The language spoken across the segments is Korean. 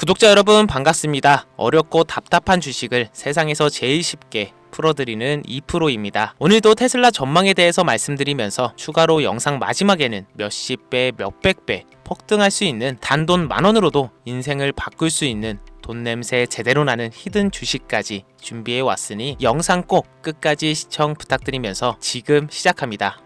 구독자 여러분 반갑습니다. 어렵고 답답한 주식을 세상에서 제일 쉽게 풀어드리는 2프로입니다. 오늘도 테슬라 전망에 대해서 말씀드리면서 추가로 영상 마지막에는 몇십 배, 몇백 배 폭등할 수 있는 단돈 10,000원으로도 인생을 바꿀 수 있는 돈 냄새 제대로 나는 히든 주식까지 준비해 왔으니 영상 꼭 끝까지 시청 부탁드리면서 지금 시작합니다.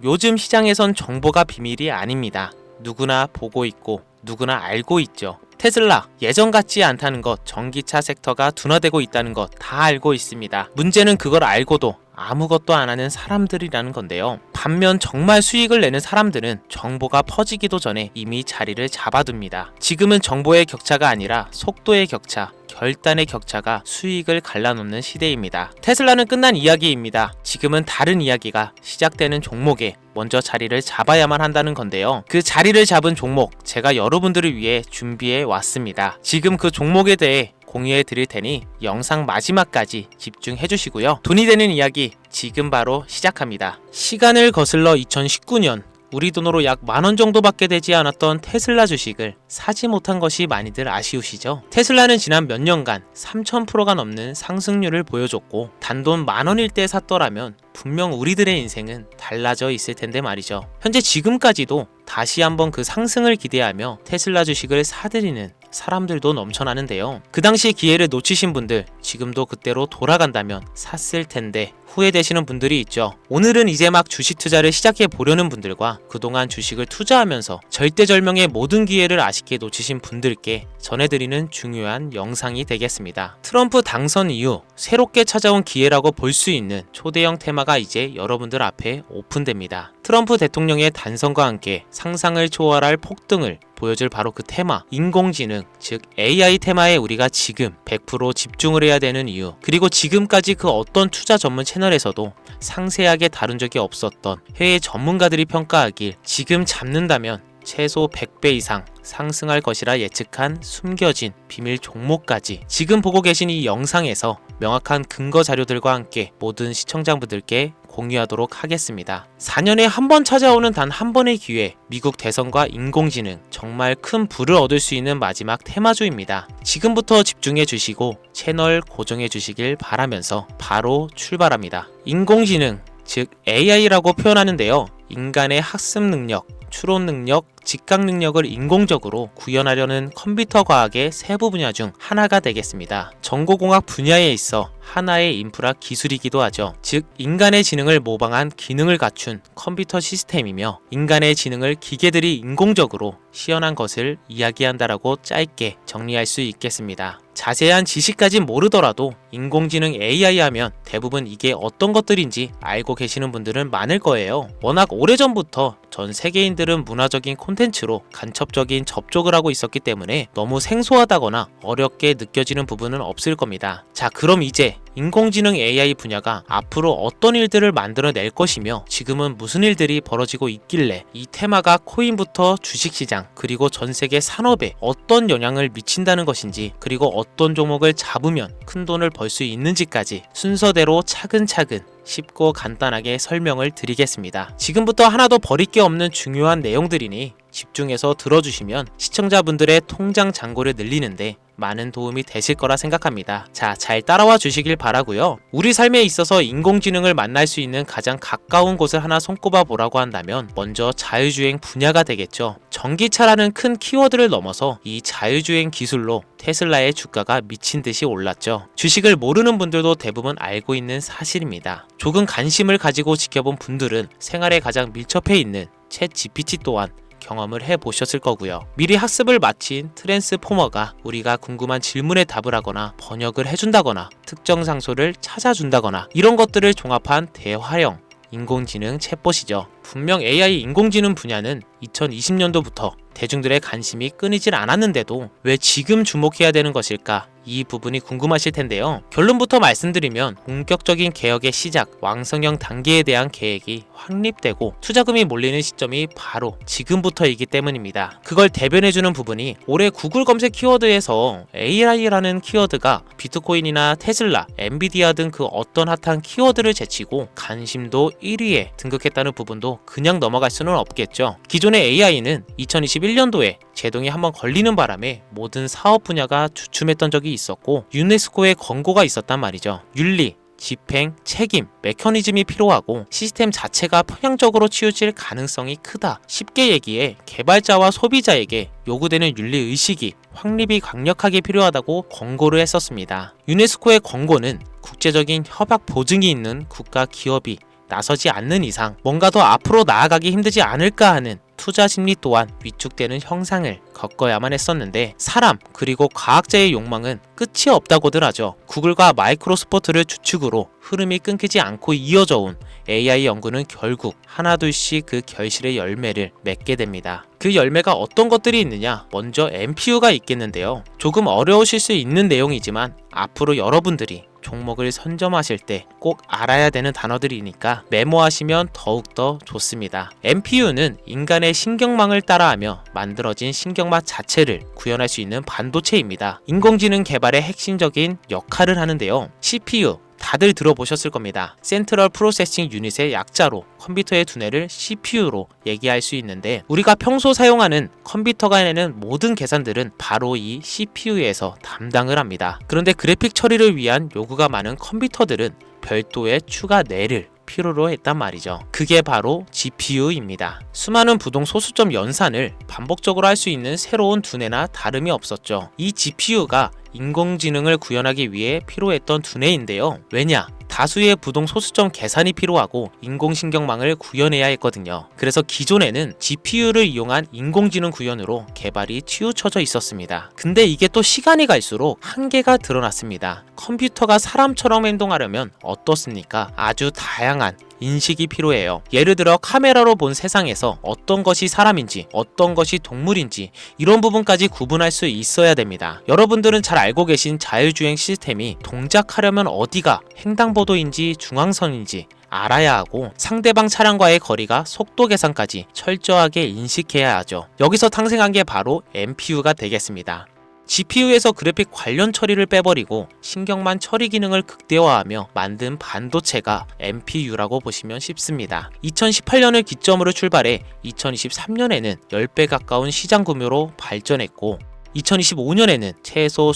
요즘 시장에선 정보가 비밀이 아닙니다. 누구나 보고 있고 누구나 알고 있죠. 테슬라 예전 같지 않다는 것, 전기차 섹터가 둔화되고 있다는 것 다 알고 있습니다. 문제는 그걸 알고도 아무것도 안 하는 사람들이라는 건데요. 반면 정말 수익을 내는 사람들은 정보가 퍼지기도 전에 이미 자리를 잡아둡니다. 지금은 정보의 격차가 아니라 속도의 격차, 결단의 격차가 수익을 갈라놓는 시대입니다. 테슬라는 끝난 이야기입니다. 지금은 다른 이야기가 시작되는 종목에 먼저 자리를 잡아야만 한다는 건데요. 그 자리를 잡은 종목 제가 여러분들을 위해 준비해 왔습니다. 지금 그 종목에 대해 공유해 드릴 테니 영상 마지막까지 집중해 주시고요. 돈이 되는 이야기 지금 바로 시작합니다. 시간을 거슬러 2019년 우리 돈으로 약 10,000원 정도밖에 되지 않았던 테슬라 주식을 사지 못한 것이 많이들 아쉬우시죠? 테슬라는 지난 몇 년간 3000%가 넘는 상승률을 보여줬고 단돈 10,000원일 때 샀더라면 분명 우리들의 인생은 달라져 있을 텐데 말이죠. 현재 지금까지도 다시 한번 그 상승을 기대하며 테슬라 주식을 사들이는 사람들도 넘쳐나는데요. 그 당시 기회를 놓치신 분들 지금도 그때로 돌아간다면 샀을 텐데 후회되시는 분들이 있죠. 오늘은 이제 막 주식 투자를 시작해 보려는 분들과 그동안 주식을 투자하면서 절대절명의 모든 기회를 아쉽게 놓치신 분들께 전해드리는 중요한 영상이 되겠습니다. 트럼프 당선 이후 새롭게 찾아온 기회라고 볼 수 있는 초대형 테마가 이제 여러분들 앞에 오픈됩니다. 트럼프 대통령의 단선과 함께 상상을 초월할 폭등을 보여줄 바로 그 테마, 인공지능, 즉 AI 테마에 우리가 지금 100% 집중을 해야 되는 이유, 그리고 지금까지 그 어떤 투자 전문 채널에서도 상세하게 다룬 적이 없었던 해외 전문가들이 평가하길 지금 잡는다면 최소 100배 이상 상승할 것이라 예측한 숨겨진 비밀 종목까지 지금 보고 계신 이 영상에서 명확한 근거 자료들과 함께 모든 시청자분들께 공유하도록 하겠습니다. 4년에 한 번 찾아오는 단 한 번의 기회, 미국 대선과 인공지능, 정말 큰 부를 얻을 수 있는 마지막 테마주입니다. 지금부터 집중해 주시고 채널 고정해 주시길 바라면서 바로 출발합니다. 인공지능, 즉 AI라고 표현하는데요. 인간의 학습 능력, 추론 능력, 직각 능력을 인공적으로 구현하려는 컴퓨터 과학의 세부 분야 중 하나가 되겠습니다. 정보공학 분야에 있어 하나의 인프라 기술이기도 하죠. 즉 인간의 지능을 모방한 기능을 갖춘 컴퓨터 시스템이며 인간의 지능을 기계들이 인공적으로 시연한 것을 이야기한다라고 짧게 정리할 수 있겠습니다. 자세한 지식까지 모르더라도 인공지능 AI 하면 대부분 이게 어떤 것들인지 알고 계시는 분들은 많을 거예요. 워낙 오래전부터 전 세계인들은 문화적인 콘텐츠로 간접적인 접촉을 하고 있었기 때문에 너무 생소하다거나 어렵게 느껴지는 부분은 없을 겁니다. 자, 그럼 이제 인공지능 AI 분야가 앞으로 어떤 일들을 만들어낼 것이며 지금은 무슨 일들이 벌어지고 있길래 이 테마가 코인부터 주식시장 그리고 전 세계 산업에 어떤 영향을 미친다는 것인지, 그리고 어떤 종목을 잡으면 큰 돈을 벌 수 있는지까지 순서대로 차근차근 쉽고 간단하게 설명을 드리겠습니다. 지금부터 하나도 버릴 게 없는 중요한 내용들이니 집중해서 들어주시면 시청자분들의 통장 잔고를 늘리는데 많은 도움이 되실 거라 생각합니다. 자, 잘 따라와 주시길 바라고요. 우리 삶에 있어서 인공지능을 만날 수 있는 가장 가까운 곳을 하나 손꼽아 보라고 한다면 먼저 자율주행 분야가 되겠죠. 전기차라는 큰 키워드를 넘어서 이 자율주행 기술로 테슬라의 주가가 미친 듯이 올랐죠. 주식을 모르는 분들도 대부분 알고 있는 사실입니다. 조금 관심을 가지고 지켜본 분들은 생활에 가장 밀접해 있는 챗 GPT 또한 경험을 해보셨을 거고요. 미리 학습을 마친 트랜스포머가 우리가 궁금한 질문에 답을 하거나 번역을 해준다거나 특정 장소를 찾아준다거나 이런 것들을 종합한 대화형 인공지능 챗봇이죠. 분명 AI 인공지능 분야는 2020년도부터 대중들의 관심이 끊이질 않았는데도 왜 지금 주목해야 되는 것일까? 이 부분이 궁금하실 텐데요. 결론부터 말씀드리면 본격적인 개혁의 시작, 왕성형 단계에 대한 계획이 확립되고 투자금이 몰리는 시점이 바로 지금부터이기 때문입니다. 그걸 대변해주는 부분이 올해 구글 검색 키워드에서 AI라는 키워드가 비트코인이나 테슬라, 엔비디아 등 그 어떤 핫한 키워드를 제치고 관심도 1위에 등극했다는 부분도 그냥 넘어갈 수는 없겠죠. 기존의 AI는 2021년도에 제동이 한번 걸리는 바람에 모든 사업 분야가 주춤했던 적이 있었고 유네스코의 권고가 있었단 말이죠. 윤리, 집행, 책임, 메커니즘이 필요하고 시스템 자체가 편향적으로 치우칠 가능성이 크다. 쉽게 얘기해 개발자와 소비자에게 요구되는 윤리의식이 확립이 강력하게 필요하다고 권고를 했었습니다. 유네스코의 권고는 국제적인 협약 보증이 있는 국가 기업이 나서지 않는 이상 뭔가 더 앞으로 나아가기 힘들지 않을까 하는 투자 심리 또한 위축되는 형상을 겪어야만 했었는데 사람 그리고 과학자의 욕망은 끝이 없다고들 하죠. 구글과 마이크로소프트를 주축으로 흐름이 끊기지 않고 이어져 온 AI 연구는 결국 하나둘씩 그 결실의 열매를 맺게 됩니다. 그 열매가 어떤 것들이 있느냐? 먼저 NPU가 있겠는데요. 조금 어려우실 수 있는 내용이지만 앞으로 여러분들이 종목을 선점하실 때 꼭 알아야 되는 단어들이니까 메모하시면 더욱더 좋습니다. NPU는 인간의 신경망을 따라하며 만들어진 신경마 자체를 구현할 수 있는 반도체입니다. 인공지능 개발의 핵심적인 역할을 하는데요. CPU 다들 들어보셨을 겁니다. 센트럴 프로세싱 유닛의 약자로 컴퓨터의 두뇌를 CPU로 얘기할 수 있는데 우리가 평소 사용하는 컴퓨터가 내는 모든 계산들은 바로 이 CPU에서 담당을 합니다. 그런데 그래픽 처리를 위한 요구가 많은 컴퓨터들은 별도의 추가 뇌를 필요로 했단 말이죠. 그게 바로 GPU입니다. 수많은 부동 소수점 연산을 반복적으로 할 수 있는 새로운 두뇌나 다름이 없었죠. 이 GPU가 인공지능을 구현하기 위해 필요했던 두뇌인데요. 왜냐? 다수의 부동 소수점 계산이 필요하고 인공신경망을 구현해야 했거든요. 그래서 기존에는 GPU를 이용한 인공지능 구현으로 개발이 치우쳐져 있었습니다. 근데 이게 또 시간이 갈수록 한계가 드러났습니다. 컴퓨터가 사람처럼 행동하려면 어떻습니까? 아주 다양한 인식이 필요해요. 예를 들어 카메라로 본 세상에서 어떤 것이 사람인지 어떤 것이 동물인지 이런 부분까지 구분할 수 있어야 됩니다. 여러분들은 잘 알고 계신 자율주행 시스템이 동작하려면 어디가 횡단보도인지 중앙선인지 알아야 하고 상대방 차량과의 거리가 속도 계산까지 철저하게 인식해야 하죠. 여기서 탄생한 게 바로 NPU가 되겠습니다. GPU에서 그래픽 관련 처리를 빼버리고 신경만 처리 기능을 극대화하며 만든 반도체가 NPU라고 보시면 쉽습니다. 2018년을 기점으로 출발해 2023년에는 10배 가까운 시장 규모로 발전했고 2025년에는 최소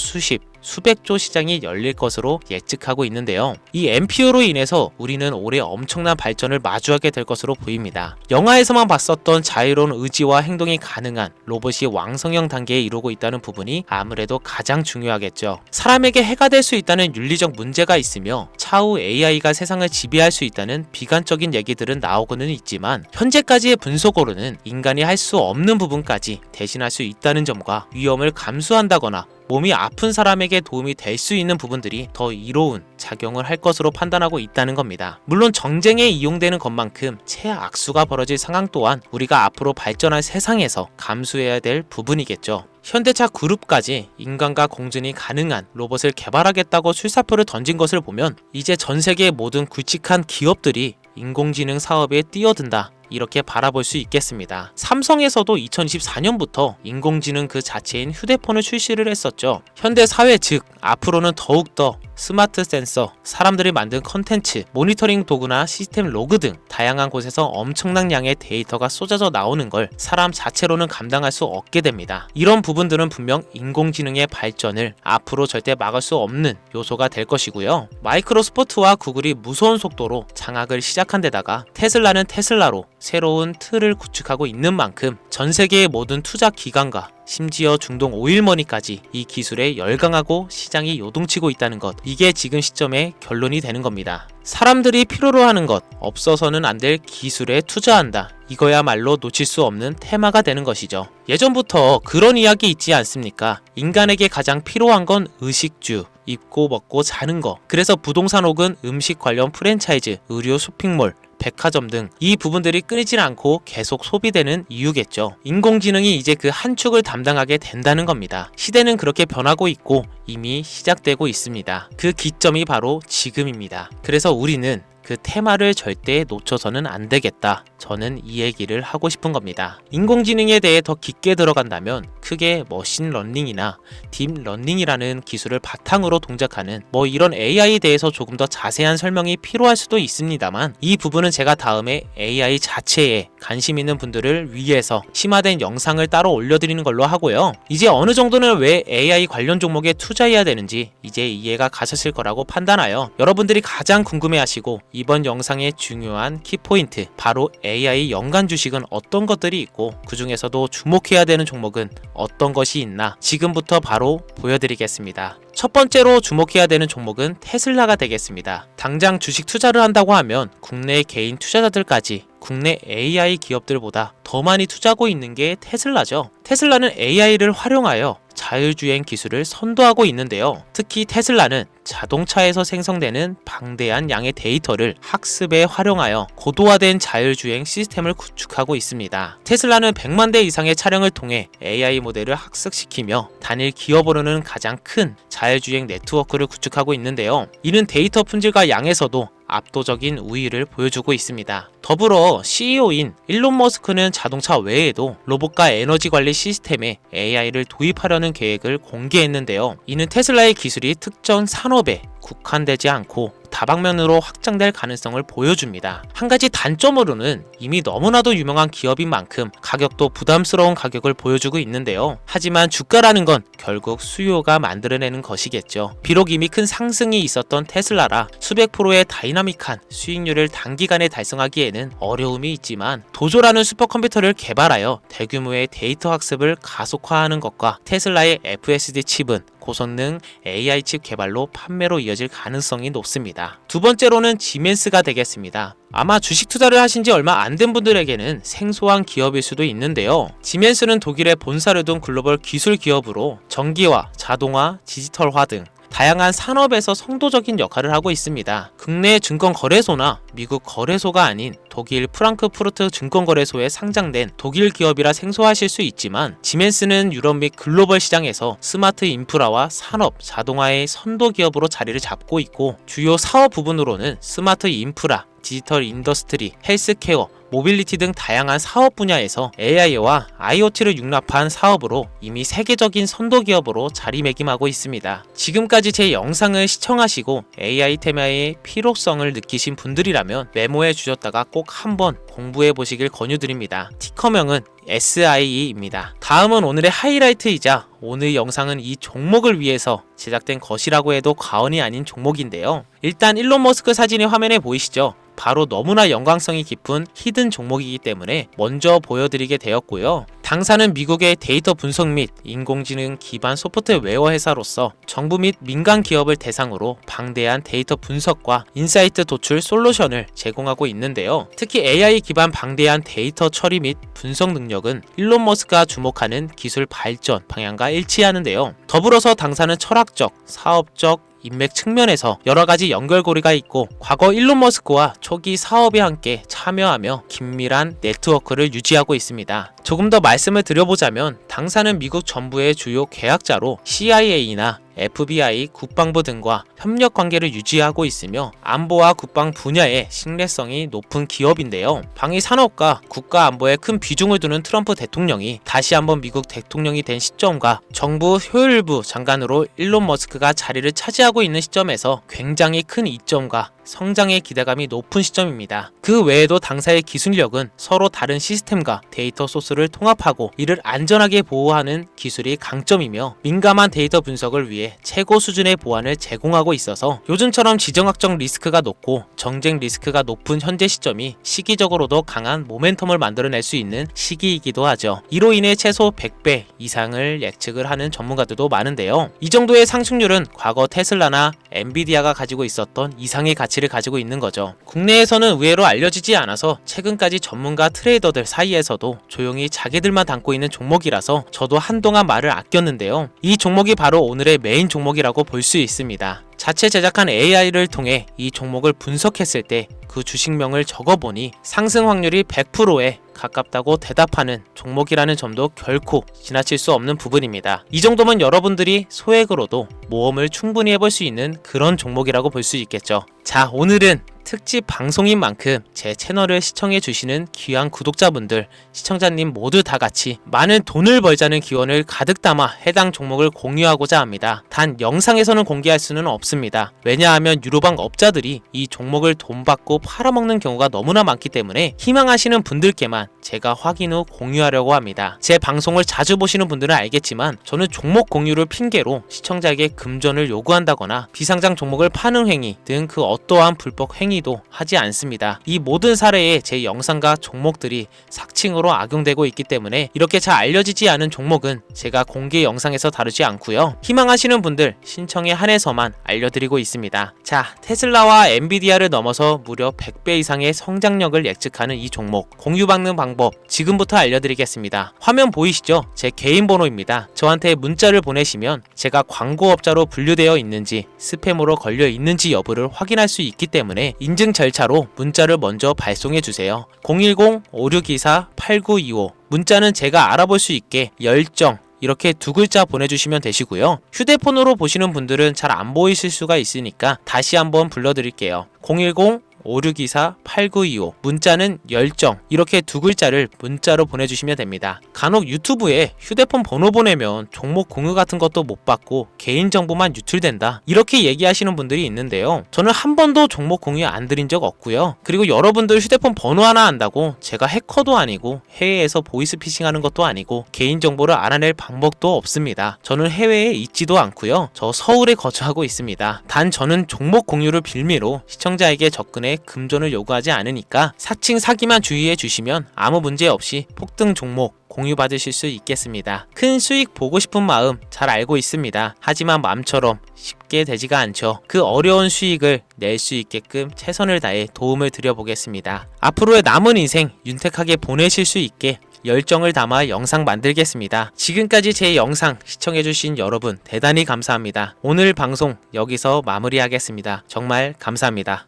수백조 시장이 열릴 것으로 예측하고 있는데요. 이 NPU로 인해서 우리는 올해 엄청난 발전을 마주하게 될 것으로 보입니다. 영화에서만 봤었던 자유로운 의지와 행동이 가능한 로봇이 왕성형 단계에 이르고 있다는 부분이 아무래도 가장 중요하겠죠. 사람에게 해가 될 수 있다는 윤리적 문제가 있으며 차후 AI가 세상을 지배할 수 있다는 비관적인 얘기들은 나오고는 있지만 현재까지의 분석으로는 인간이 할 수 없는 부분까지 대신할 수 있다는 점과 위험을 감수한다거나 몸이 아픈 사람에게 도움이 될 수 있는 부분들이 더 이로운 작용을 할 것으로 판단하고 있다는 겁니다. 물론 정쟁에 이용되는 것만큼 최악수가 벌어질 상황 또한 우리가 앞으로 발전할 세상에서 감수해야 될 부분이겠죠. 현대차 그룹까지 인간과 공존이 가능한 로봇을 개발하겠다고 출사표를 던진 것을 보면 이제 전 세계의 모든 굵직한 기업들이 인공지능 사업에 뛰어든다, 이렇게 바라볼 수 있겠습니다. 삼성에서도 2024년부터 인공지능 그 자체인 휴대폰을 출시를 했었죠. 현대 사회 즉 앞으로는 더욱더 스마트 센서, 사람들이 만든 컨텐츠, 모니터링 도구나 시스템 로그 등 다양한 곳에서 엄청난 양의 데이터가 쏟아져 나오는 걸 사람 자체로는 감당할 수 없게 됩니다. 이런 부분들은 분명 인공지능의 발전을 앞으로 절대 막을 수 없는 요소가 될 것이고요. 마이크로소프트와 구글이 무서운 속도로 장악을 시작한 데다가 테슬라는 테슬라로 새로운 틀을 구축하고 있는 만큼 전 세계의 모든 투자 기관과 심지어 중동 오일머니까지 이 기술에 열광하고 시장이 요동치고 있다는 것, 이게 지금 시점의 결론이 되는 겁니다. 사람들이 필요로 하는 것, 없어서는 안 될 기술에 투자한다, 이거야말로 놓칠 수 없는 테마가 되는 것이죠. 예전부터 그런 이야기 있지 않습니까? 인간에게 가장 필요한 건 의식주, 입고 먹고 자는 거. 그래서 부동산 혹은 음식 관련 프랜차이즈, 의료 쇼핑몰, 백화점 등 이 부분들이 끊이질 않고 계속 소비되는 이유겠죠. 인공지능이 이제 그 한 축을 담당하게 된다는 겁니다. 시대는 그렇게 변하고 있고 이미 시작되고 있습니다. 그 기점이 바로 지금입니다. 그래서 우리는 그 테마를 절대 놓쳐서는 안 되겠다. 저는 이 얘기를 하고 싶은 겁니다. 인공지능에 대해 더 깊게 들어간다면 크게 머신러닝이나 딥러닝이라는 기술을 바탕으로 동작하는 이런 AI에 대해서 조금 더 자세한 설명이 필요할 수도 있습니다만 이 부분은 제가 다음에 AI 자체에 관심 있는 분들을 위해서 심화된 영상을 따로 올려드리는 걸로 하고요. 이제 어느 정도는 왜 AI 관련 종목에 투자해야 되는지 이제 이해가 가셨을 거라고 판단하여 여러분들이 가장 궁금해하시고 이번 영상의 중요한 키포인트, 바로 AI 연간 주식은 어떤 것들이 있고 그 중에서도 주목해야 되는 종목은 어떤 것이 있나 지금부터 바로 보여드리겠습니다. 첫 번째로 주목해야 되는 종목은 테슬라가 되겠습니다. 당장 주식 투자를 한다고 하면 국내 개인 투자자들까지 국내 AI 기업들보다 더 많이 투자하고 있는 게 테슬라죠. 테슬라는 AI를 활용하여 자율주행 기술을 선도하고 있는데요. 특히 테슬라는 자동차에서 생성되는 방대한 양의 데이터를 학습에 활용하여 고도화된 자율주행 시스템을 구축하고 있습니다. 테슬라는 100만 대 이상의 차량을 통해 AI 모델을 학습시키며 단일 기업으로는 가장 큰 자율주행 네트워크를 구축하고 있는데요. 이는 데이터 품질과 양에서도 압도적인 우위를 보여주고 있습니다. 더불어 CEO인 일론 머스크는 자동차 외에도 로봇과 에너지 관리 시스템에 AI를 도입하려는 계획을 공개했는데요. 이는 테슬라의 기술이 특정 산업에 국한되지 않고 다방면으로 확장될 가능성을 보여줍니다. 한 가지 단점으로는 이미 너무나도 유명한 기업인 만큼 가격도 부담스러운 가격을 보여주고 있는데요. 하지만 주가라는 건 결국 수요가 만들어내는 것이겠죠. 비록 이미 큰 상승이 있었던 테슬라라 수백 프로의 다이나믹한 수익률을 단기간에 달성하기에는 어려움이 있지만 도조라는 슈퍼컴퓨터를 개발하여 대규모의 데이터 학습을 가속화하는 것과 테슬라의 FSD 칩은 고성능 AI 칩 개발로 판매로 이어질 가능성이 높습니다. 두 번째로는 지멘스가 되겠습니다. 아마 주식 투자를 하신 지 얼마 안 된 분들에게는 생소한 기업일 수도 있는데요. 지멘스는 독일에 본사를 둔 글로벌 기술 기업으로 전기화, 자동화, 디지털화 등 다양한 산업에서 선도적인 역할을 하고 있습니다. 국내 증권거래소나 미국 거래소가 아닌 독일 프랑크푸르트 증권거래소에 상장된 독일 기업이라 생소하실 수 있지만 지멘스는 유럽 및 글로벌 시장에서 스마트 인프라와 산업, 자동화의 선도 기업으로 자리를 잡고 있고 주요 사업 부분으로는 스마트 인프라, 디지털 인더스트리, 헬스케어, 모빌리티 등 다양한 사업 분야에서 AI와 IoT를 융합한 사업으로 이미 세계적인 선도 기업으로 자리매김하고 있습니다. 지금까지 제 영상을 시청하시고 AI 테마의 필요성을 느끼신 분들이라면 메모해 주셨다가 꼭 한번 공부해 보시길 권유드립니다. 티커명은 SIE입니다. 다음은 오늘의 하이라이트이자 오늘 영상은 이 종목을 위해서 제작된 것이라고 해도 과언이 아닌 종목인데요. 일단 일론 머스크 사진이 화면에 보이시죠? 바로 너무나 연관성이 깊은 히든 종목이기 때문에 먼저 보여드리게 되었고요. 당사는 미국의 데이터 분석 및 인공지능 기반 소프트웨어 회사로서 정부 및 민간 기업을 대상으로 방대한 데이터 분석과 인사이트 도출 솔루션을 제공하고 있는데요. 특히 AI 기반 방대한 데이터 처리 및 분석 능력은 일론 머스크가 주목하는 기술 발전 방향과 일치하는데요. 더불어서 당사는 철학적, 사업적, 인맥 측면에서 여러가지 연결고리가 있고 과거 일론 머스크와 초기 사업에 함께 참여하며 긴밀한 네트워크를 유지하고 있습니다. 조금 더 말씀을 드려보자면 당사는 미국 정부의 주요 계약자로 CIA나 FBI, 국방부 등과 협력 관계를 유지하고 있으며 안보와 국방 분야의 신뢰성이 높은 기업인데요. 방위 산업과 국가 안보에 큰 비중을 두는 트럼프 대통령이 다시 한번 미국 대통령이 된 시점과 정부 효율부 장관으로 일론 머스크가 자리를 차지하고 있는 시점에서 굉장히 큰 이점과 성장의 기대감이 높은 시점입니다. 그 외에도 당사의 기술력은 서로 다른 시스템과 데이터 소스를 통합하고 이를 안전하게 보호하는 기술이 강점이며 민감한 데이터 분석을 위해 최고 수준의 보안을 제공하고 있어서 요즘처럼 지정학적 리스크가 높고 정쟁 리스크가 높은 현재 시점이 시기적으로도 강한 모멘텀을 만들어낼 수 있는 시기이기도 하죠. 이로 인해 최소 100배 이상을 예측을 하는 전문가들도 많은데요. 이 정도의 상승률은 과거 테슬라나 엔비디아가 가지고 있었던 이상의 가치를 가지고 있는 거죠. 국내에서는 의외로 알려지지 않아서 최근까지 전문가 트레이더들 사이에서도 조용히 자기들만 담고 있는 종목이라서 저도 한동안 말을 아꼈는데요. 이 종목이 바로 오늘의 메인 종목이라고 볼 수 있습니다. 자체 제작한 AI를 통해 이 종목을 분석했을 때 그 주식명을 적어보니 상승 확률이 100%에 가깝다고 대답하는 종목이라는 점도 결코 지나칠 수 없는 부분입니다. 이 정도면 여러분들이 소액으로도 모험을 충분히 해볼 수 있는 그런 종목이라고 볼 수 있겠죠. 자, 오늘은 특집 방송인 만큼 제 채널을 시청해주시는 귀한 구독자분들, 시청자님 모두 다 같이 많은 돈을 벌자는 기원을 가득 담아 해당 종목을 공유하고자 합니다. 단 영상에서는 공개할 수는 없습니다. 왜냐하면 유로방 업자들이 이 종목을 돈 받고 팔아먹는 경우가 너무나 많기 때문에 희망하시는 분들께만 제가 확인 후 공유하려고 합니다. 제 방송을 자주 보시는 분들은 알겠지만 저는 종목 공유를 핑계로 시청자에게 금전을 요구한다거나 비상장 종목을 파는 행위 등 그 어떠한 불법 행위도 하지 않습니다. 이 모든 사례에 제 영상과 종목들이 삭칭으로 악용되고 있기 때문에 이렇게 잘 알려지지 않은 종목은 제가 공개 영상에서 다루지 않고요. 희망하시는 분들 신청에 한해서만 알려드리고 있습니다. 자, 테슬라와 엔비디아를 넘어서 무려 100배 이상의 성장력을 예측하는 이 종목 공유받는 방법 지금부터 알려드리겠습니다. 화면 보이시죠? 제 개인 번호입니다. 저한테 문자를 보내시면 제가 광고업자로 분류되어 있는지 스팸으로 걸려 있는지 여부를 확인할 수 있기 때문에 인증 절차로 문자를 먼저 발송해 주세요. 010-5624-8925 문자는 제가 알아볼 수 있게 열정 이렇게 두 글자 보내주시면 되시고요. 휴대폰으로 보시는 분들은 잘 안 보이실 수가 있으니까 다시 한번 불러드릴게요. 010-5624-8925 문자는 열정 이렇게 두 글자를 문자로 보내주시면 됩니다. 간혹 유튜브에 휴대폰 번호 보내면 종목 공유 같은 것도 못 받고 개인정보만 유출된다 이렇게 얘기하시는 분들이 있는데요. 저는 한 번도 종목 공유 안 드린 적 없고요. 그리고 여러분들 휴대폰 번호 하나 안다고 제가 해커도 아니고 해외에서 보이스피싱 하는 것도 아니고 개인정보를 알아낼 방법도 없습니다. 저는 해외에 있지도 않고요. 저 서울에 거주하고 있습니다. 단 저는 종목 공유를 빌미로 시청자에게 접근해 금전을 요구하지 않으니까 사칭 사기만 주의해 주시면 아무 문제 없이 폭등 종목 공유받으실 수 있겠습니다. 큰 수익 보고 싶은 마음 잘 알고 있습니다. 하지만 마음처럼 쉽게 되지가 않죠. 그 어려운 수익을 낼 수 있게끔 최선을 다해 도움을 드려보겠습니다. 앞으로의 남은 인생 윤택하게 보내실 수 있게 열정을 담아 영상 만들겠습니다. 지금까지 제 영상 시청해주신 여러분 대단히 감사합니다. 오늘 방송 여기서 마무리하겠습니다. 정말 감사합니다.